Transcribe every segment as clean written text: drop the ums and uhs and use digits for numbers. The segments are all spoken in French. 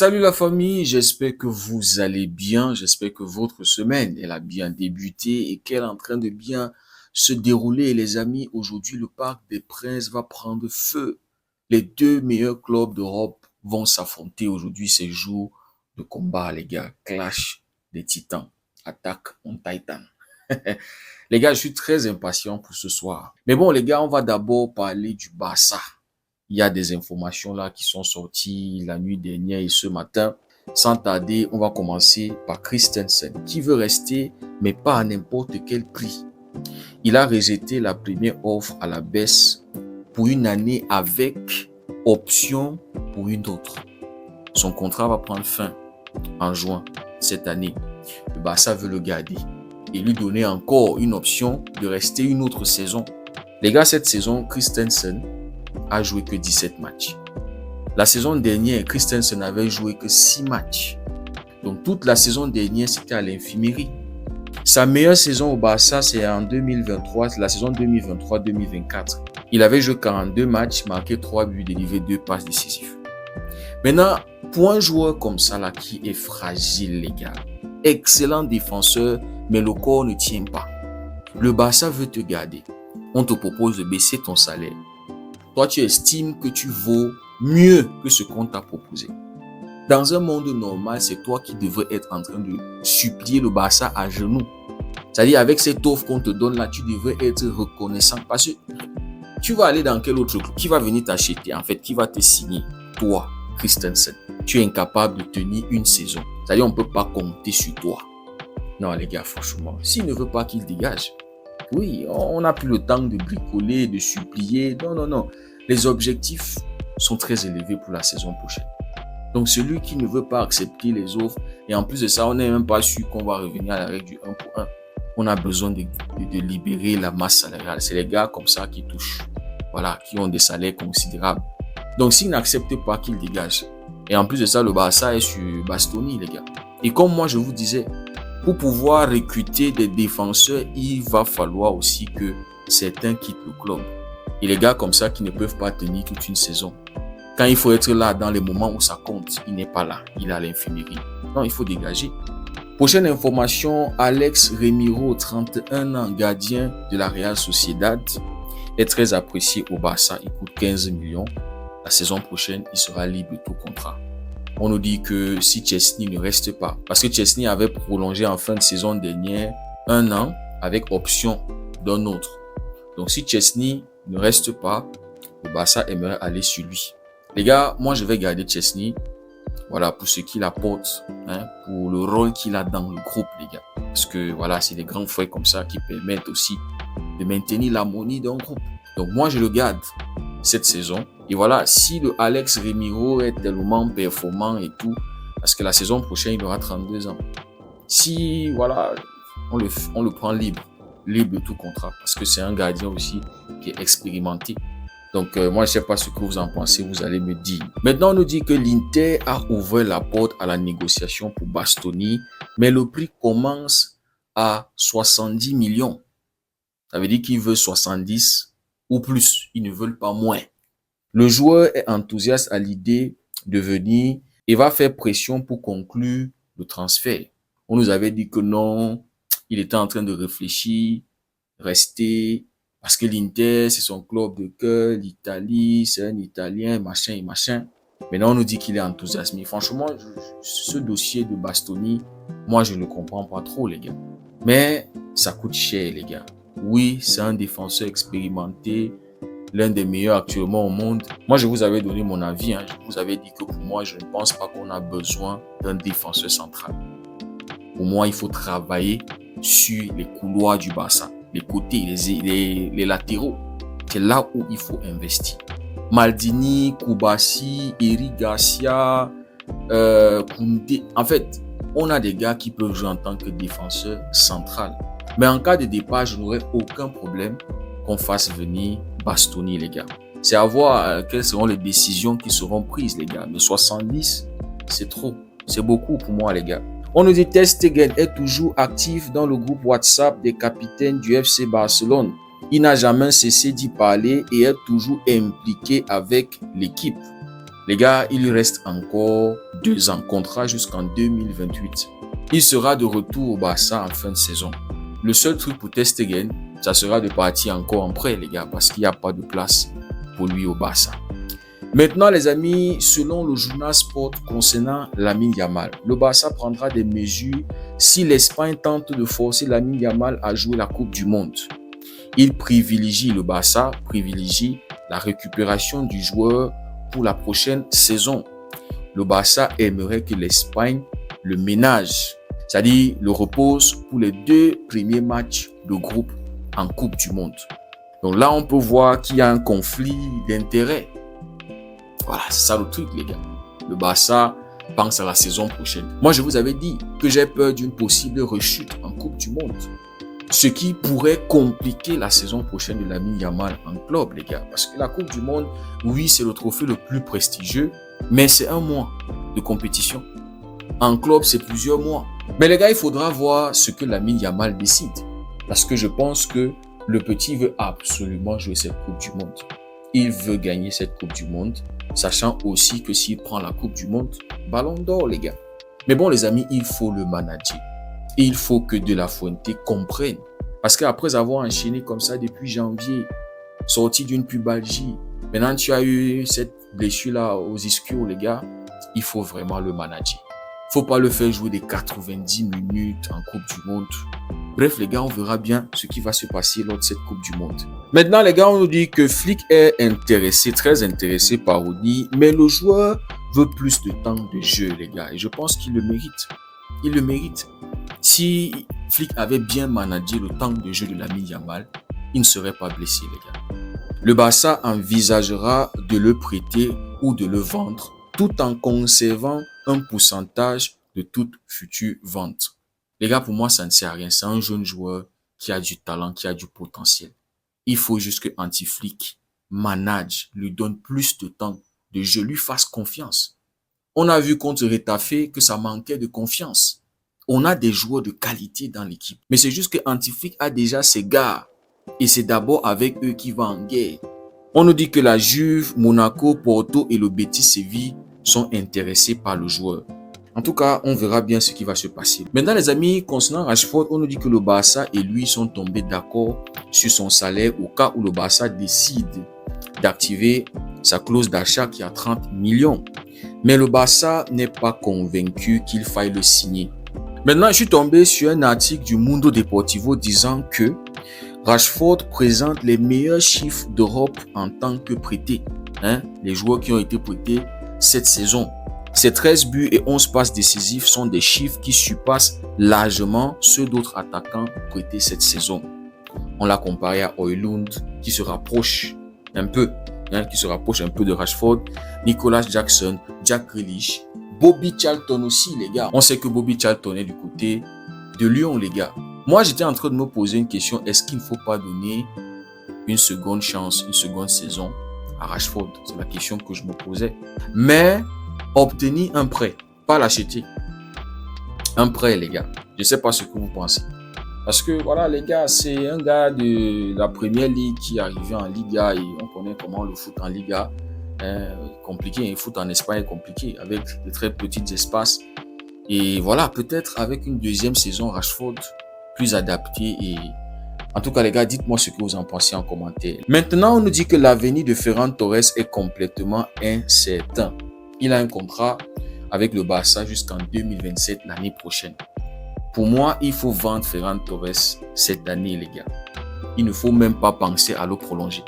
Salut la famille, j'espère que vous allez bien, j'espère que votre semaine, elle a bien débuté et qu'elle est en train de bien se dérouler. Les amis, aujourd'hui, le Parc des Princes va prendre feu. Les deux meilleurs clubs d'Europe vont s'affronter aujourd'hui, ces jours de combat, les gars. Clash des Titans, attaque on Titan. Les gars, je suis très impatient pour ce soir. Mais bon, les gars, on va d'abord parler du Barça. Il y a des informations là qui sont sorties la nuit dernière et ce matin. Sans tarder, on va commencer par Christensen, qui veut rester, mais pas à n'importe quel prix. Il a rejeté la première offre à la baisse pour une année avec option pour une autre. Son contrat va prendre fin en juin cette année. Le Barça veut le garder et lui donner encore une option de rester une autre saison. Les gars, cette saison, Christensen a joué que 17 matchs. La saison dernière, Christensen n'avait joué que 6 matchs. Donc toute la saison dernière, c'était à l'infirmerie. Sa meilleure saison au Barça, c'est en 2023, la saison 2023-2024. Il avait joué 42 matchs, marqué 3 buts, délivré 2 passes décisives. Maintenant, pour un joueur comme ça là, qui est fragile, les gars, excellent défenseur, mais le corps ne tient pas. Le Barça veut te garder. On te propose de baisser ton salaire. Toi, tu estimes que tu vaux mieux que ce qu'on t'a proposé. Dans un monde normal, c'est toi qui devrais être en train de supplier le Barça à genoux. C'est-à-dire, avec cette offre qu'on te donne là, tu devrais être reconnaissant. Parce que tu vas aller dans quel autre club? Qui va venir t'acheter? En fait, qui va te signer? Toi, Christensen. Tu es incapable de tenir une saison. C'est-à-dire, on ne peut pas compter sur toi. Non, les gars, franchement, s'il ne veut pas qu'il dégage, oui, on n'a plus le temps de bricoler, de supplier. Non. Les objectifs sont très élevés pour la saison prochaine. Donc, celui qui ne veut pas accepter les offres, et en plus de ça, on n'est même pas sûr qu'on va revenir à la règle du 1 pour 1. On a besoin de libérer la masse salariale. C'est les gars comme ça qui touchent. Voilà, qui ont des salaires considérables. Donc, s'ils n'acceptent pas qu'ils dégagent, et en plus de ça, le Barça est sur Bastoni, les gars. Et comme moi, je vous disais, pour pouvoir recruter des défenseurs, il va falloir aussi que certains quittent le club. Et les gars comme ça qui ne peuvent pas tenir toute une saison. Quand il faut être là dans les moments où ça compte, il n'est pas là. Il est à l'infirmerie. Non, il faut dégager. Prochaine information, Alex Remiro, 31 ans, gardien de la Real Sociedad, est très apprécié au Barça. Il coûte 15 millions. La saison prochaine, il sera libre de tout contrat. On nous dit que si Chesney ne reste pas, parce que Chesney avait prolongé en fin de saison dernière 1 an avec option d'un autre. Donc si Chesney ne reste pas, le Barça aimerait aller sur lui. Les gars, moi je vais garder Chesney, voilà, pour ce qu'il apporte, pour le rôle qu'il a dans le groupe, les gars. Parce que voilà, c'est des grands frères comme ça qui permettent aussi de maintenir l'harmonie d'un groupe. Donc moi je le garde cette saison. Et voilà, si le Alex Remiro est tellement performant et tout, parce que la saison prochaine, il aura 32 ans. Si, voilà, on le prend libre de tout contrat, parce que c'est un gardien aussi qui est expérimenté. Donc, moi, je ne sais pas ce que vous en pensez, vous allez me dire. Maintenant, on nous dit que l'Inter a ouvert la porte à la négociation pour Bastoni, mais le prix commence à 70 millions. Ça veut dire qu'il veut 70 ou plus, ils ne veulent pas moins. Le joueur est enthousiaste à l'idée de venir et va faire pression pour conclure le transfert. On nous avait dit que non, il était en train de réfléchir, rester, parce que l'Inter, c'est son club de cœur, l'Italie, c'est un Italien, machin et machin. Maintenant, on nous dit qu'il est enthousiasmé. Franchement, ce dossier de Bastoni, moi, je ne le comprends pas trop, les gars. Mais ça coûte cher, les gars. Oui, c'est un défenseur expérimenté, l'un des meilleurs actuellement au monde. Moi, je vous avais donné mon avis. Je vous avais dit que pour moi, je ne pense pas qu'on a besoin d'un défenseur central. Pour moi, il faut travailler sur les couloirs du Barça, les côtés, les latéraux. C'est là où il faut investir. Maldini, Koubassi, Eric Garcia, Koundé. En fait, on a des gars qui peuvent jouer en tant que défenseur central. Mais en cas de départ, je n'aurais aucun problème qu'on fasse venir Bastoni, les gars. C'est à voir quelles seront les décisions qui seront prises, les gars. Mais 70, c'est trop. C'est beaucoup pour moi, les gars. On nous dit Ter Stegen est toujours actif dans le groupe WhatsApp des capitaines du FC Barcelone. Il n'a jamais cessé d'y parler et est toujours impliqué avec l'équipe. Les gars, il lui reste encore 2 ans, contrat jusqu'en 2028. Il sera de retour au Barça en fin de saison. Le seul truc pour Ter Stegen, ça sera de partir encore en prêt, les gars, parce qu'il n'y a pas de place pour lui au Barça. Maintenant, les amis, selon le journal Sport concernant Lamine Yamal, le Barça prendra des mesures si l'Espagne tente de forcer Lamine Yamal à jouer la Coupe du Monde. Le Barça privilégie la récupération du joueur pour la prochaine saison. Le Barça aimerait que l'Espagne le ménage, c'est-à-dire le repose pour les 2 premiers matchs de groupe en Coupe du Monde. Donc là, on peut voir qu'il y a un conflit d'intérêts. Voilà, c'est ça le truc, les gars. Le Barça pense à la saison prochaine. Moi, je vous avais dit que j'ai peur d'une possible rechute en Coupe du Monde. Ce qui pourrait compliquer la saison prochaine de Lamine Yamal en club, les gars. Parce que la Coupe du Monde, oui, c'est le trophée le plus prestigieux, mais c'est 1 mois de compétition. En club, c'est plusieurs mois. Mais les gars, il faudra voir ce que Lamine Yamal décide. Parce que je pense que le petit veut absolument jouer cette Coupe du Monde. Il veut gagner cette Coupe du Monde, sachant aussi que s'il prend la Coupe du Monde, ballon d'or, les gars. Mais bon, les amis, il faut le manager. Et il faut que De La Fuente comprenne. Parce qu'après avoir enchaîné comme ça depuis janvier, sorti d'une pubalgie, maintenant tu as eu cette blessure-là aux ischios, les gars, il faut vraiment le manager. Faut pas le faire jouer des 90 minutes en Coupe du Monde. Bref, les gars, on verra bien ce qui va se passer lors de cette Coupe du Monde. Maintenant, les gars, on nous dit que Flick est intéressé, très intéressé par Oni, mais le joueur veut plus de temps de jeu, les gars. Et je pense qu'il le mérite. Il le mérite. Si Flick avait bien managé le temps de jeu de Lamine Yamal, il ne serait pas blessé, les gars. Le Barça envisagera de le prêter ou de le vendre, tout en conservant un pourcentage de toute future vente. Les gars, pour moi, ça ne sert à rien. C'est un jeune joueur qui a du talent, qui a du potentiel. Il faut juste que Anti-Flick manage, lui donne plus de temps de jeu, lui fasse confiance. On a vu contre Retafe que ça manquait de confiance. On a des joueurs de qualité dans l'équipe. Mais c'est juste que Anti-Flick a déjà ses gars. Et c'est d'abord avec eux qu'il va en guerre. On nous dit que la Juve, Monaco, Porto et le Betis Séville sont intéressés par le joueur. En tout cas, on verra bien ce qui va se passer. Maintenant, les amis, concernant Rashford, on nous dit que le Barça et lui sont tombés d'accord sur son salaire au cas où le Barça décide d'activer sa clause d'achat qui a 30 millions. Mais le Barça n'est pas convaincu qu'il faille le signer. Maintenant, je suis tombé sur un article du Mundo Deportivo disant que Rashford présente les meilleurs chiffres d'Europe en tant que prêté. Les joueurs qui ont été prêtés cette saison. Ses 13 buts et 11 passes décisives sont des chiffres qui surpassent largement ceux d'autres attaquants prêtés cette saison. On l'a comparé à Højlund qui se rapproche un peu de Rashford, Nicolas Jackson, Jack Grealish, Bobby Charlton aussi, les gars. On sait que Bobby Charlton est du côté de Lyon, les gars. Moi, j'étais en train de me poser une question. Est-ce qu'il ne faut pas donner une seconde chance, une seconde saison à Rashford? C'est la question que je me posais. Mais obtenir un prêt, pas l'acheter. Un prêt, les gars. Je ne sais pas ce que vous pensez. Parce que, voilà, les gars, c'est un gars de la première ligue qui est arrivé en Liga et on connaît comment le foot en Liga est compliqué. Le foot en Espagne est compliqué avec de très petits espaces. Et voilà, peut-être avec une deuxième saison, Rashford plus adapté. Et en tout cas, les gars, dites-moi ce que vous en pensez en commentaire. Maintenant, on nous dit que l'avenir de Ferran Torres est complètement incertain. Il a un contrat avec le Barça jusqu'en 2027, l'année prochaine. Pour moi, il faut vendre Ferran Torres cette année, les gars. Il ne faut même pas penser à le prolonger.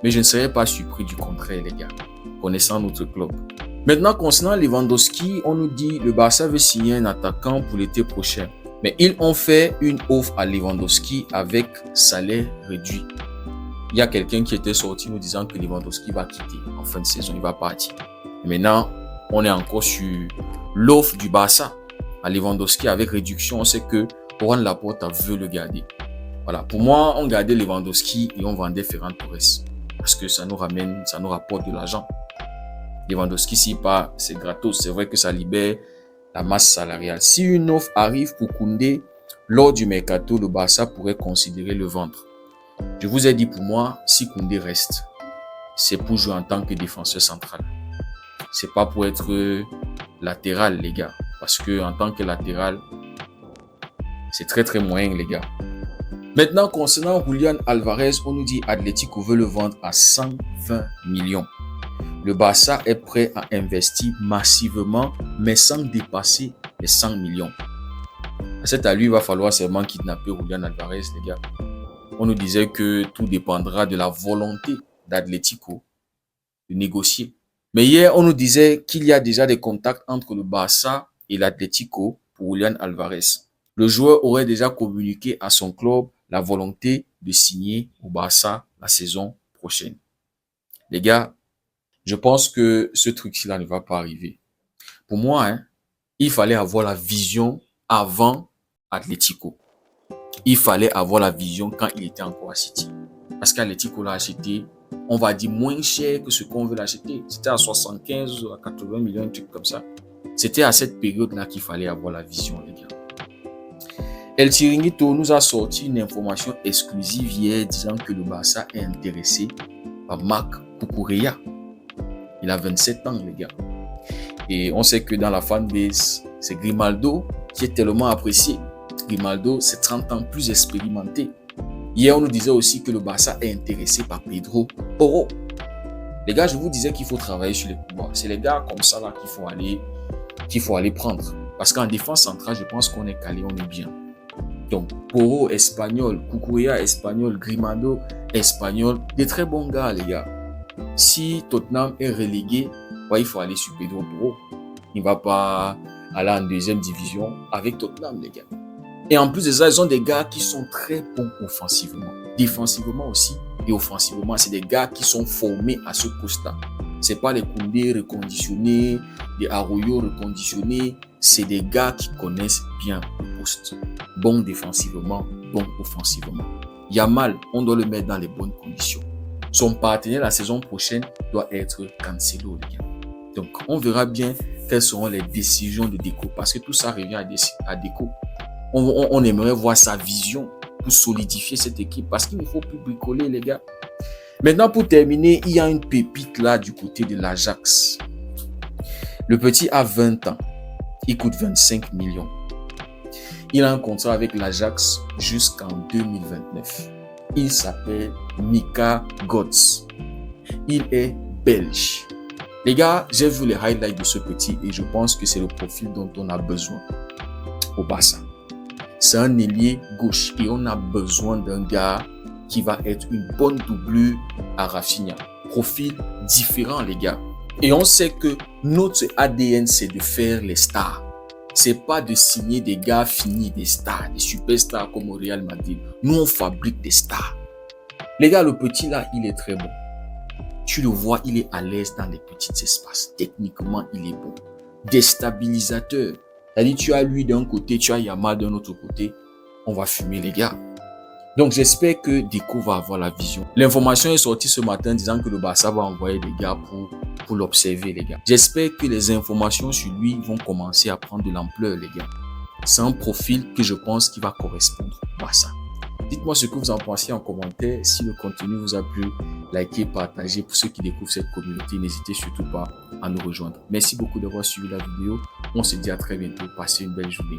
Mais je ne serais pas surpris du contraire, les gars, connaissant notre club. Maintenant, concernant Lewandowski, on nous dit que le Barça veut signer un attaquant pour l'été prochain. Mais ils ont fait une offre à Lewandowski avec salaire réduit. Il y a quelqu'un qui était sorti nous disant que Lewandowski va quitter en fin de saison, il va partir. Et maintenant, on est encore sur l'offre du Barça à Lewandowski avec réduction. On sait que Juan Laporta veut le garder. Voilà, pour moi, on gardait Lewandowski et on vendait Ferran Torres parce que ça nous rapporte de l'argent. Lewandowski, s'il part, c'est gratos. C'est vrai que ça libère la masse salariale. Si une offre arrive pour Koundé lors du mercato, le Barça pourrait considérer le vendre. Je vous ai dit, pour moi, si Koundé reste, c'est pour jouer en tant que défenseur central. c'est pas pour être latéral, les gars. Parce que en tant que latéral, c'est très très moyen, les gars. Maintenant, concernant Julián Alvarez, on nous dit Atlético veut le vendre à 120 millions. Le Barça est prêt à investir massivement, mais sans dépasser les 100 millions. À cet allure, il va falloir seulement kidnapper Julián Alvarez, les gars. On nous disait que tout dépendra de la volonté d'Atlético de négocier. Mais hier, on nous disait qu'il y a déjà des contacts entre le Barça et l'Atlético pour Julián Alvarez. Le joueur aurait déjà communiqué à son club la volonté de signer au Barça la saison prochaine. Les gars, je pense que ce truc-là ne va pas arriver. Pour moi, il fallait avoir la vision avant Atlético. Il fallait avoir la vision quand il était encore à City. Parce qu'Atlético l'a acheté, on va dire, moins cher que ce qu'on veut l'acheter. C'était à 75 ou à 80 millions, un truc comme ça. C'était à cette période-là qu'il fallait avoir la vision, les gars. El Chiringuito nous a sorti une information exclusive hier disant que le Barça est intéressé par Marc Cucurella. Il a 27 ans, les gars. Et on sait que dans la fanbase, c'est Grimaldo qui est tellement apprécié. Grimaldo, c'est 30 ans plus expérimenté. Hier, on nous disait aussi que le Barça est intéressé par Pedro Porro. Les gars, je vous disais qu'il faut travailler sur les pouvoirs. C'est les gars comme ça là qu'il faut aller prendre. Parce qu'en défense centrale, je pense qu'on est calé, on est bien. Donc, Porro, espagnol, Cucurella, espagnol, Grimaldo, espagnol. Des très bons gars, les gars. Si Tottenham est relégué, il faut aller sur Pedro Porro. Il ne va pas aller en deuxième division avec Tottenham, les gars. Et en plus de ça, ils ont des gars qui sont très bons offensivement. Défensivement aussi et offensivement. C'est des gars qui sont formés à ce poste-là. C'est pas les Koundé reconditionnés, des Arroyo reconditionnés. C'est des gars qui connaissent bien le poste. Bon défensivement, bon offensivement. Yamal, on doit le mettre dans les bonnes conditions. Son partenaire la saison prochaine doit être Cancelo, les gars. Donc, on verra bien quelles seront les décisions de Deco. Parce que tout ça revient à Deco. On aimerait voir sa vision pour solidifier cette équipe. Parce qu'il ne faut plus bricoler, les gars. Maintenant, pour terminer, il y a une pépite là du côté de l'Ajax. Le petit a 20 ans. Il coûte 25 millions. Il a un contrat avec l'Ajax jusqu'en 2029. Il s'appelle Mika Götze. Il est belge. Les gars, j'ai vu les highlights de ce petit et je pense que c'est le profil dont on a besoin au Barça. C'est un ailier gauche et on a besoin d'un gars qui va être une bonne doublure à Rafinha. Profil différent, les gars. Et on sait que notre ADN, c'est de faire les stars. C'est pas de signer des gars finis, des stars, des superstars comme au Real Madrid. Nous, on fabrique des stars. Les gars, le petit là, il est très bon. Tu le vois, il est à l'aise dans les petits espaces. Techniquement, il est bon. Déstabilisateur. C'est-à-dire, tu as lui d'un côté, tu as Yamal d'un autre côté. On va fumer, les gars. Donc, j'espère que Deco va avoir la vision. L'information est sortie ce matin disant que le Barça va envoyer des gars pour l'observer, les gars. J'espère que les informations sur lui vont commencer à prendre de l'ampleur, les gars. C'est un profil que je pense qui va correspondre au Barça. Dites-moi ce que vous en pensez en commentaire. Si le contenu vous a plu, likez, partagez. Pour ceux qui découvrent cette communauté, n'hésitez surtout pas à nous rejoindre. Merci beaucoup d'avoir suivi la vidéo. On se dit à très bientôt. Passez une belle journée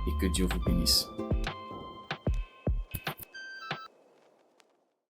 et que Dieu vous bénisse.